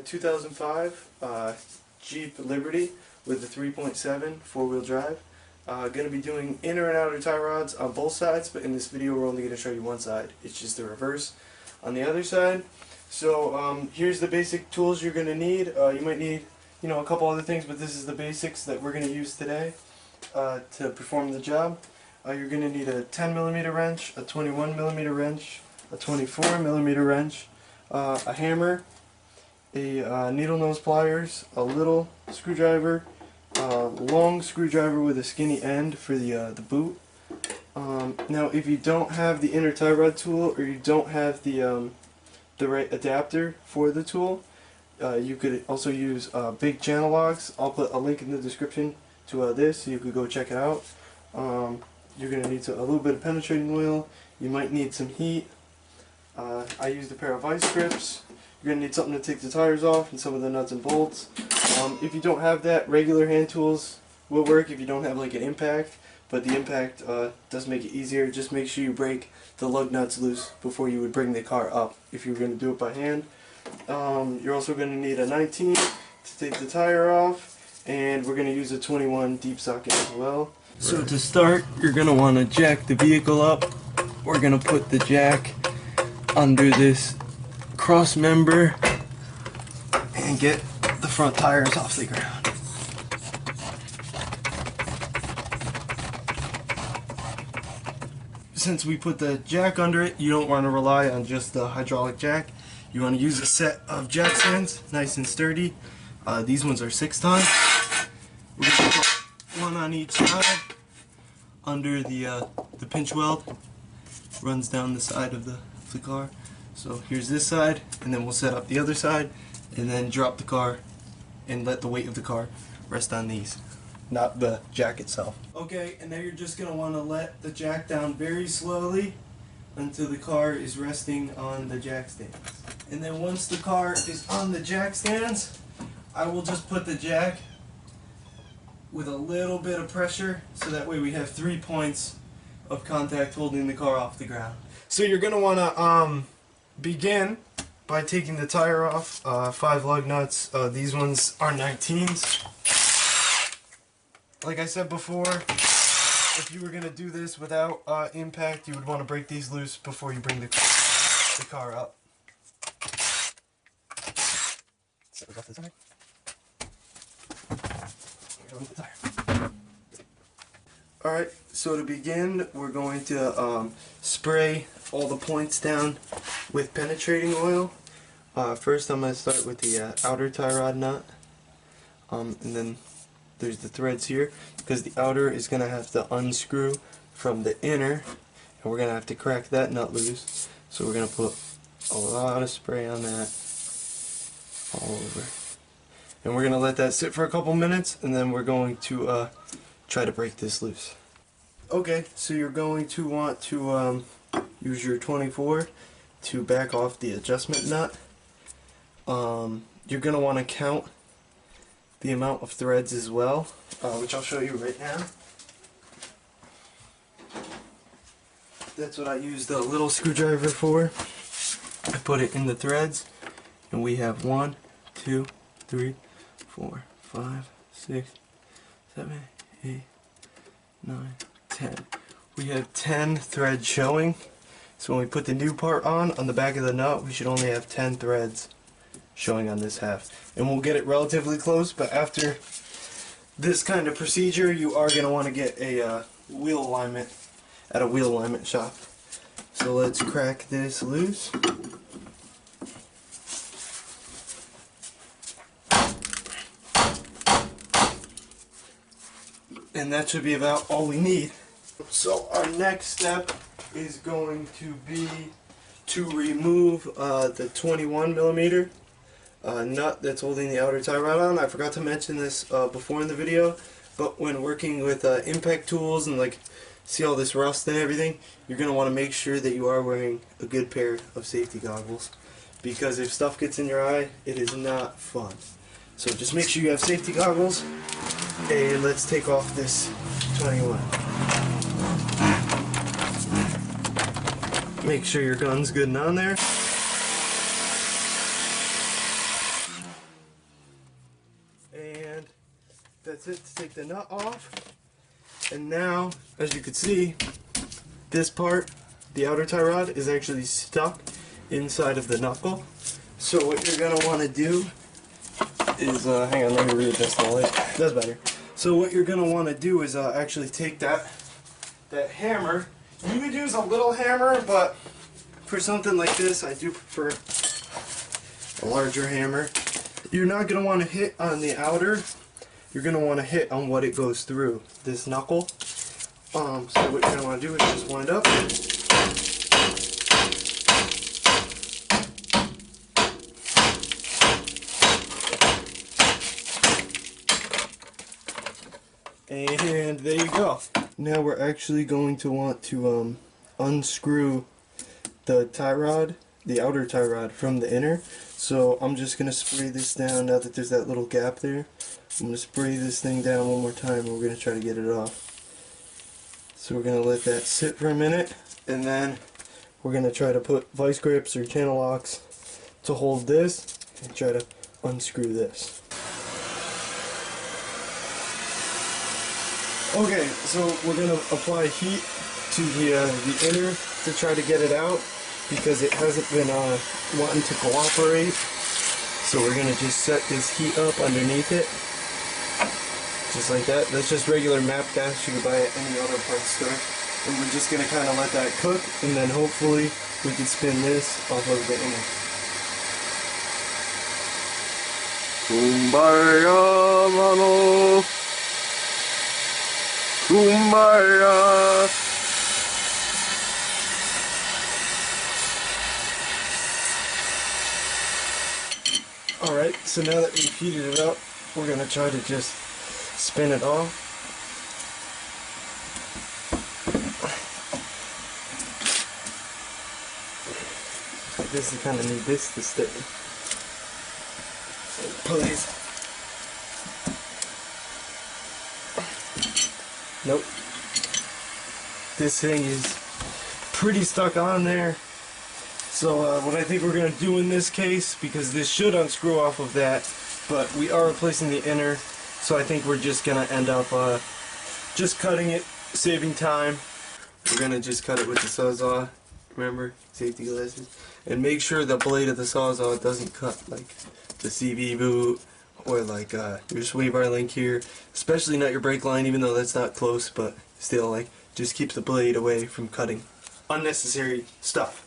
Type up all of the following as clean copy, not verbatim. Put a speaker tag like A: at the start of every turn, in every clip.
A: 2005 Jeep Liberty with a 3.7 four-wheel drive. Going to be doing inner and outer tie rods on both sides, but in this video we're only going to show you one side. It's just the reverse on the other side. So here's the basic tools you're going to need. You might need, a couple other things, but this is the basics that we're going to use today to perform the job. You're going to need a 10mm wrench, a 21mm wrench, a 24mm wrench, a hammer, a needle nose pliers, a little screwdriver, a long screwdriver with a skinny end for the boot. Now if you don't have the inner tie rod tool, or you don't have the right adapter for the tool, you could also use big channel locks. I'll put a link in the description to this so you could go check it out. You're going to need a little bit of penetrating oil. You might need some heat. I used a pair of vice grips. You're going to need something to take the tires off and some of the nuts and bolts. If you don't have that, regular hand tools will work if you don't have like an impact, but the impact does make it easier. Just make sure you break the lug nuts loose before you would bring the car up if you were going to do it by hand. You're also going to need a 19 to take the tire off, and we're going to use a 21 deep socket as well. So to start, you're going to want to jack the vehicle up. We're going to put the jack under this cross member and get the front tires off the ground. Since we put the jack under it, you don't want to rely on just the hydraulic jack. You want to use a set of jack stands, nice and sturdy. These ones are 6-ton. We're going to put one on each side under the pinch weld. Runs down the side of the car. So here's this side, and then we'll set up the other side, and then drop the car and let the weight of the car rest on these, not the jack itself. Okay, and now you're just going to want to let the jack down very slowly until the car is resting on the jack stands. And then once the car is on the jack stands, I will just put the jack with a little bit of pressure, so that way we have 3 points of contact holding the car off the ground. So you're going to want to begin by taking the tire off, 5 lug nuts. These ones are 19s. Like I said before, if you were going to do this without impact, you would want to break these loose before you bring the car up. Set it off the tire. Here goes the tire. Alright, so to begin, we're going to spray all the points down with penetrating oil. First I'm going to start with the outer tie rod nut, and then there's the threads here, because the outer is going to have to unscrew from the inner, and we're going to have to crack that nut loose. So we're going to put a lot of spray on that all over. And we're going to let that sit for a couple minutes, and then we're going to try to break this loose. Okay, so you're going to want to use your 24 to back off the adjustment nut. You're going to want to count the amount of threads as well, which I'll show you right now. That's what I used the little screwdriver for. I put it in the threads, and we have 1, 2, 3, 4, 5, 6, 7, 8, 9, 10. We have 10 threads showing. So when we put the new part on the back of the nut, we should only have 10 threads showing on this half. And we'll get it relatively close, but after this kind of procedure, you are going to want to get a wheel alignment at a wheel alignment shop. So let's crack this loose. And that should be about all we need. So our next step is going to be to remove the 21mm nut that's holding the outer tie rod on. I forgot to mention this before in the video, but when working with impact tools and see all this rust and everything, you're going to want to make sure that you are wearing a good pair of safety goggles, because if stuff gets in your eye, it is not fun. So just make sure you have safety goggles. And let's take off this 21. Make sure your gun's good and on there. that's it to take the nut off. And now, as you can see, this part, the outer tie rod, is actually stuck inside of the knuckle. So what you're going to want to do is, hang on, let me readjust the light. That's better. So what you're going to want to do is actually take that hammer. You could use a little hammer, but for something like this, I do prefer a larger hammer. You're not going to want to hit on the outer. You're going to want to hit on what it goes through, this knuckle. So what you're going to want to do is just wind up. And there you go. Now we're actually going to want to unscrew the tie rod, the outer tie rod, from the inner. So I'm just going to spray this down now that there's that little gap there. I'm going to spray this thing down one more time and we're going to try to get it off. So we're going to let that sit for a minute, and then we're going to try to put vice grips or channel locks to hold this and try to unscrew this. Okay, so we're going to apply heat to the inner to try to get it out because it hasn't been wanting to cooperate. So we're going to just set this heat up underneath it. Just like that. That's just regular MAP gas you can buy at any auto parts store. And we're just going to kind of let that cook, and then hopefully we can spin this off of the inner.
B: Kumbaya, mano. Kumbaya.
A: Alright, so now that we've heated it up, we're going to try to just spin it off. This is kind of need this to stay in place. Nope. This thing is pretty stuck on there. So what I think we're going to do in this case, because this should unscrew off of that, but we are replacing the inner, so I think we're just going to end up just cutting it, saving time. We're going to just cut it with the Sawzall. Remember, safety glasses. And make sure the blade of the Sawzall doesn't cut like the CV boot or like your sway bar link here. Especially not your brake line, even though that's not close, but still, like, just keeps the blade away from cutting unnecessary stuff.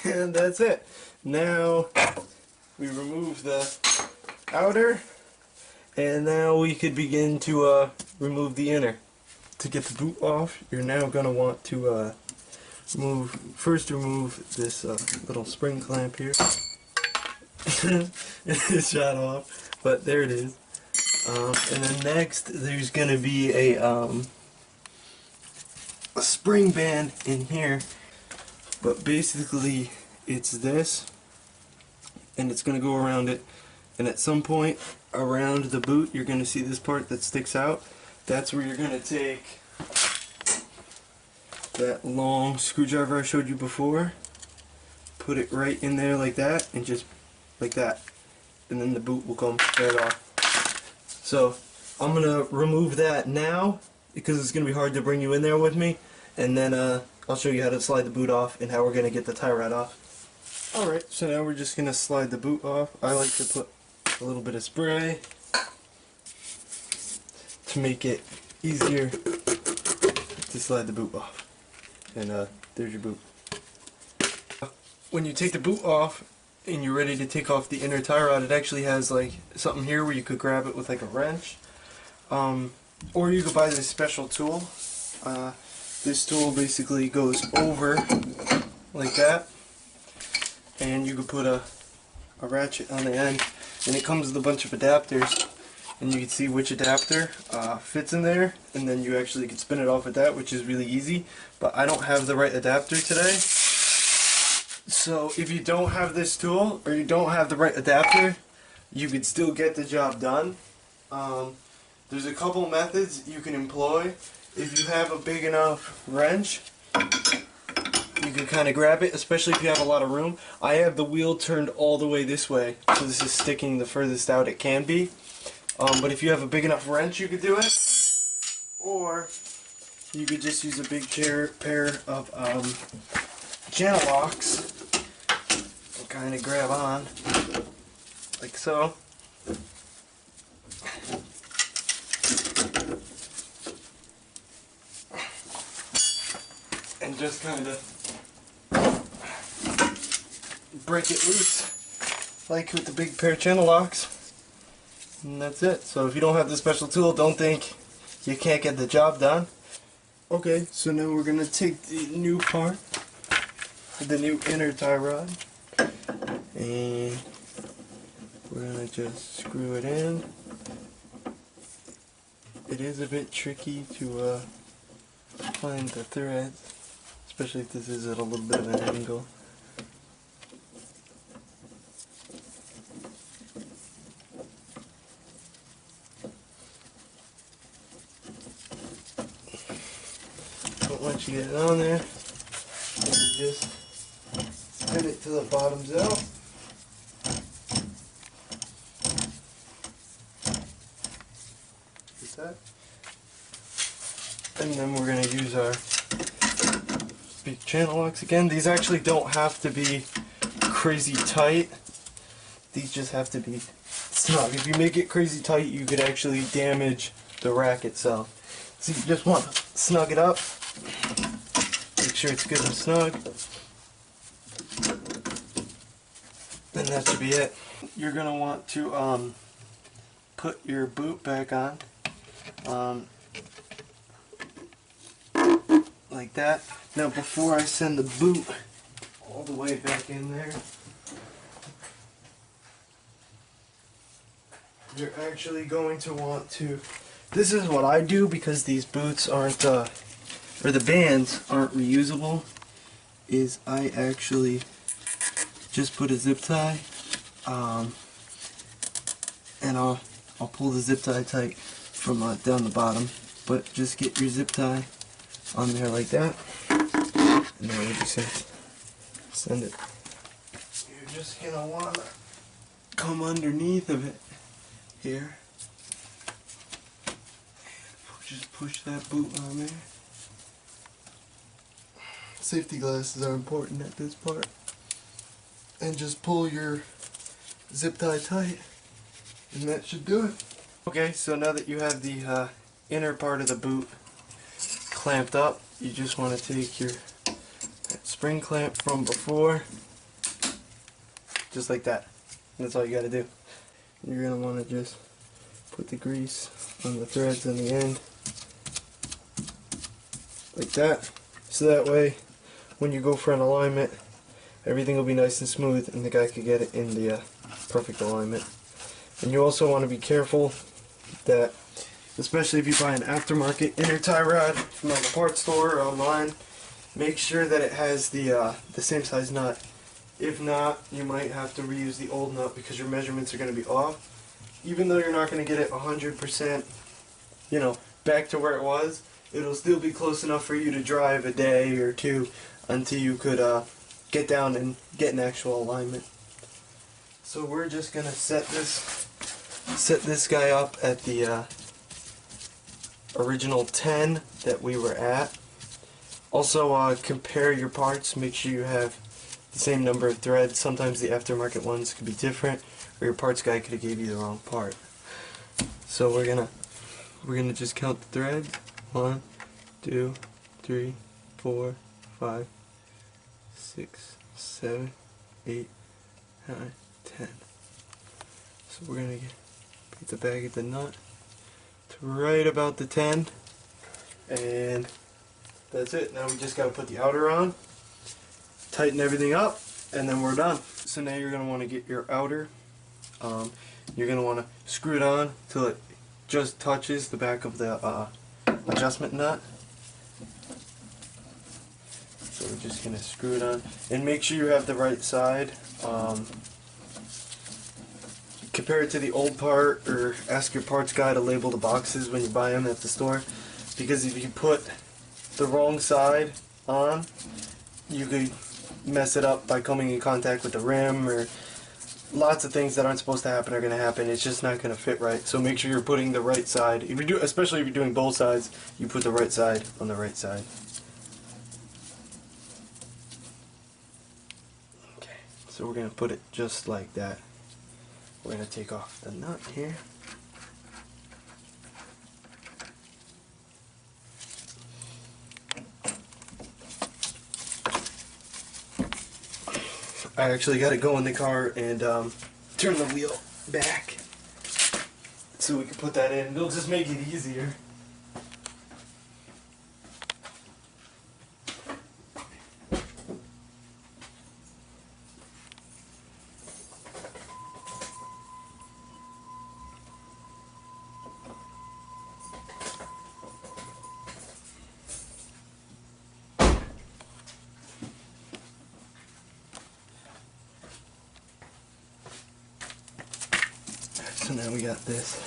A: And that's it. Now we remove the outer, and now we could begin to remove the inner. To get the boot off, you're now going to want to remove this little spring clamp here. It shot off, but there it is. And then next, there's going to be a spring band in here. But basically, it's this, and it's going to go around it, and at some point around the boot, you're going to see this part that sticks out. That's where you're going to take that long screwdriver I showed you before, put it right in there like that, and just like that, and then the boot will come right off. So I'm going to remove that now, because it's going to be hard to bring you in there with me, and then I'll show you how to slide the boot off and how we're going to get the tie rod off. Alright, so now we're just going to slide the boot off. I like to put a little bit of spray to make it easier to slide the boot off. And there's your boot. When you take the boot off and you're ready to take off the inner tie rod, it actually has like something here where you could grab it with like a wrench. Or you could buy this special tool. This tool basically goes over like that, and you could put a ratchet on the end, and it comes with a bunch of adapters, and you can see which adapter fits in there, and then you actually can spin it off with that, which is really easy. But I don't have the right adapter today. So if you don't have this tool, or you don't have the right adapter, you could still get the job done. There's a couple methods you can employ. If you have a big enough wrench, you can kind of grab it, especially if you have a lot of room. I have the wheel turned all the way this way, so this is sticking the furthest out it can be. But if you have a big enough wrench, you could do it. Or you could just use a big pair of channel locks and kind of grab on, like so. And just kind of break it loose, like with the big pair of channel locks. And that's it. So if you don't have the special tool, don't think you can't get the job done. Okay, so now we're going to take the new part, the new inner tie rod, and we're going to just screw it in. It is a bit tricky to find the threads, especially if this is at a little bit of an angle. But once you get it on there, you just pin it to the bottoms out. Like that. And then we're going to use our big channel locks again. These actually don't have to be crazy tight. These just have to be snug. If you make it crazy tight, you could actually damage the rack itself. So you just want to snug it up. Make sure it's good and snug. And that should be it. You're going to want to put your boot back on. Like that. Now before I send the boot all the way back in there, you're actually going to want to, this is what I do because these boots aren't, or the bands aren't reusable, is I actually just put a zip tie, and I'll pull the zip tie tight from down the bottom, but just get your zip tie on there like that, and then we just send it. You're just gonna want to come underneath of it here, just push that boot on there. Safety glasses are important at this part, and just pull your zip tie tight, and that should do it. Okay, so now that you have the inner part of the boot clamped up, you just want to take your spring clamp from before, just like that. And that's all you got to do. You're going to want to just put the grease on the threads on the end, like that. So that way, when you go for an alignment, everything will be nice and smooth, and the guy could get it in the perfect alignment. And you also want to be careful that, especially if you buy an aftermarket inner tie rod from like a parts store or online, make sure that it has the same size nut. If not, you might have to reuse the old nut because your measurements are going to be off. Even though you're not going to get it 100%, you know, back to where it was, it'll still be close enough for you to drive a day or two until you could get down and get an actual alignment. So we're just going to set this guy up at the original 10 that we were at. Also, compare your parts. Make sure you have the same number of threads. Sometimes the aftermarket ones could be different, or your parts guy could have gave you the wrong part. So we're gonna just count the threads. 1, 2, 3, 4, 5, 6, 7, 8, 9, 10. So we're gonna put the bag at the nut to right about the 10, and that's it. Now we just gotta put the outer on, tighten everything up, and then we're done. So now you're gonna want to get your outer. You're gonna want to screw it on till it just touches the back of the adjustment nut. So we're just going to screw it on. And make sure you have the right side. Compare it to the old part, or ask your parts guy to label the boxes when you buy them at the store. Because if you put the wrong side on, you could mess it up by coming in contact with the rim, or lots of things that aren't supposed to happen are going to happen. It's just not going to fit right. So make sure you're putting the right side. If you do, especially if you're doing both sides, you put the right side on the right side. Okay, so we're going to put it just like that. We're going to take off the nut here. I actually got to go in the car and turn the wheel back so we can put that in. It'll just make it easier. So now we got this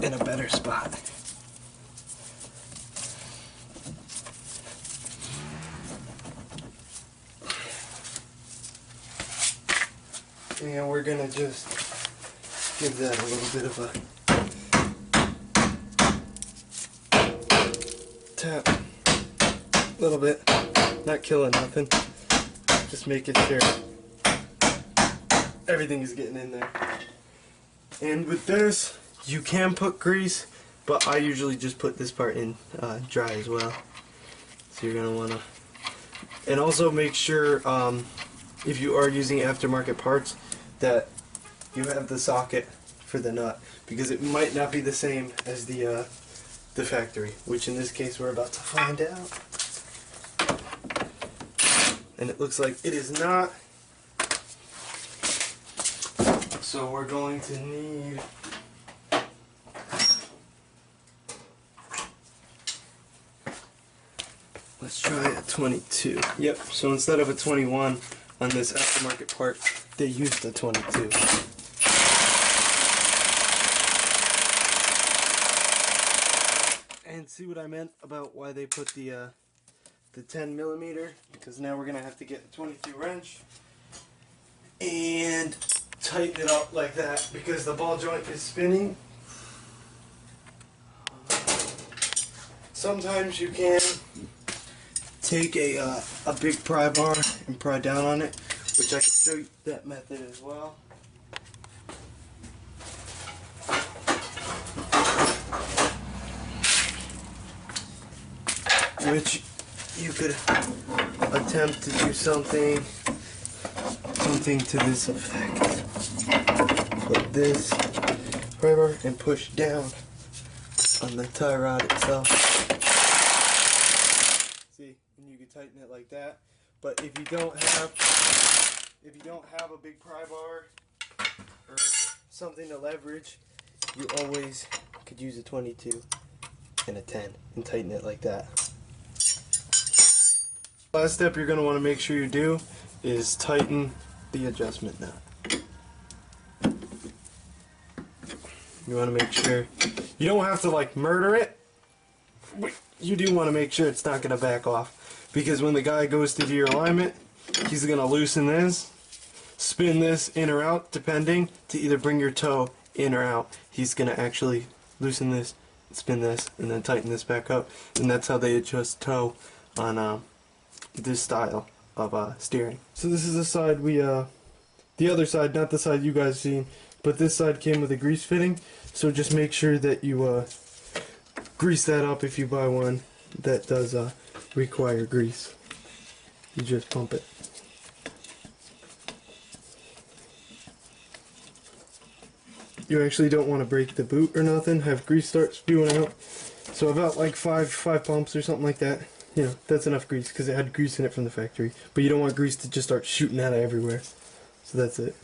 A: in a better spot. And we're gonna just give that a little bit of a tap. A little bit. Not killing nothing. Just making sure everything is getting in there. And with this, you can put grease, but I usually just put this part in dry as well. So you're going to want to... And also make sure, if you are using aftermarket parts, that you have the socket for the nut, because it might not be the same as the factory, which in this case we're about to find out. And it looks like it is not. So we're going to need let's try a 22. Yep, so instead of a 21 on this aftermarket part, they used a 22. And see what I meant about why they put the 10mm, because now we're gonna have to get a 22 wrench and tighten it up like that, because the ball joint is spinning. Sometimes you can take a big pry bar and pry down on it, which I can show you that method as well. Which you could attempt to do something to this effect. Put this pry bar and push down on the tie rod itself. See, and you can tighten it like that. But if you don't have a big pry bar or something to leverage, you always could use a 22 and a 10 and tighten it like that. Last step you're going to want to make sure you do is tighten the adjustment nut. You want to make sure you don't have to like murder it, but you do want to make sure it's not going to back off, because when the guy goes to do your alignment, he's going to loosen this, spin this in or out depending, to either bring your toe in or out. He's going to actually loosen this, spin this, and then tighten this back up, and that's how they adjust toe on this style of steering. So this is the side we the other side, not the side you guys seen, but this side came with a grease fitting, so just make sure that you grease that up if you buy one that does require grease. You just pump it. You actually don't want to break the boot or nothing, have grease start spewing out. So about like five pumps or something like that. You know, that's enough grease, because it had grease in it from the factory. But you don't want grease to just start shooting out of everywhere. So that's it.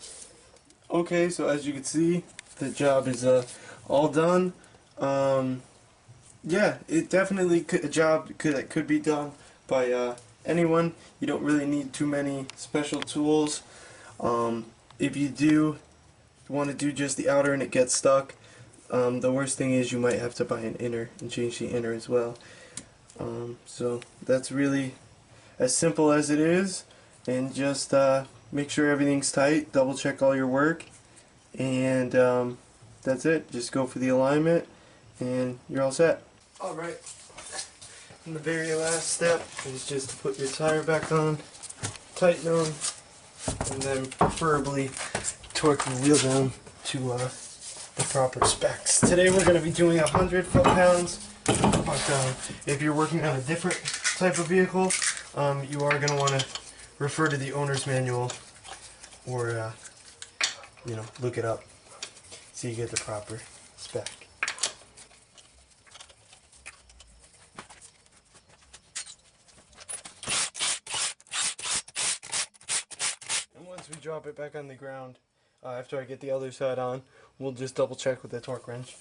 A: Okay, so as you can see, the job is all done. Yeah, it definitely a job that could be done by anyone. You don't really need too many special tools. If you do want to do just the outer and it gets stuck, the worst thing is you might have to buy an inner and change the inner as well. So that's really as simple as it is, and just make sure everything's tight, double check all your work, and that's it. Just go for the alignment and you're all set. Alright, and the very last step is just to put your tire back on, tighten them, and then preferably torque the wheel down to the proper specs. Today we're going to be doing 100 foot-pounds, but if you're working on a different type of vehicle, you are going to want to refer to the owner's manual, or you know, look it up so you get the proper spec. And once we drop it back on the ground, after I get the other side on, we'll just double check with the torque wrench.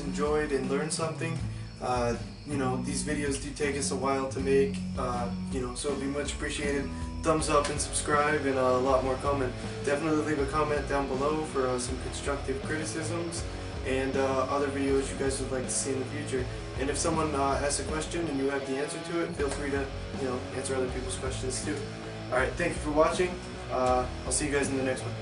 A: Enjoyed and learned something. You know, these videos do take us a while to make, you know, so it'd be much appreciated. Thumbs up and subscribe, and a lot more comment. Definitely leave a comment down below for some constructive criticisms and other videos you guys would like to see in the future. And if someone asks a question and you have the answer to it, feel free to, you know, answer other people's questions too. Alright, thank you for watching. I'll see you guys in the next one.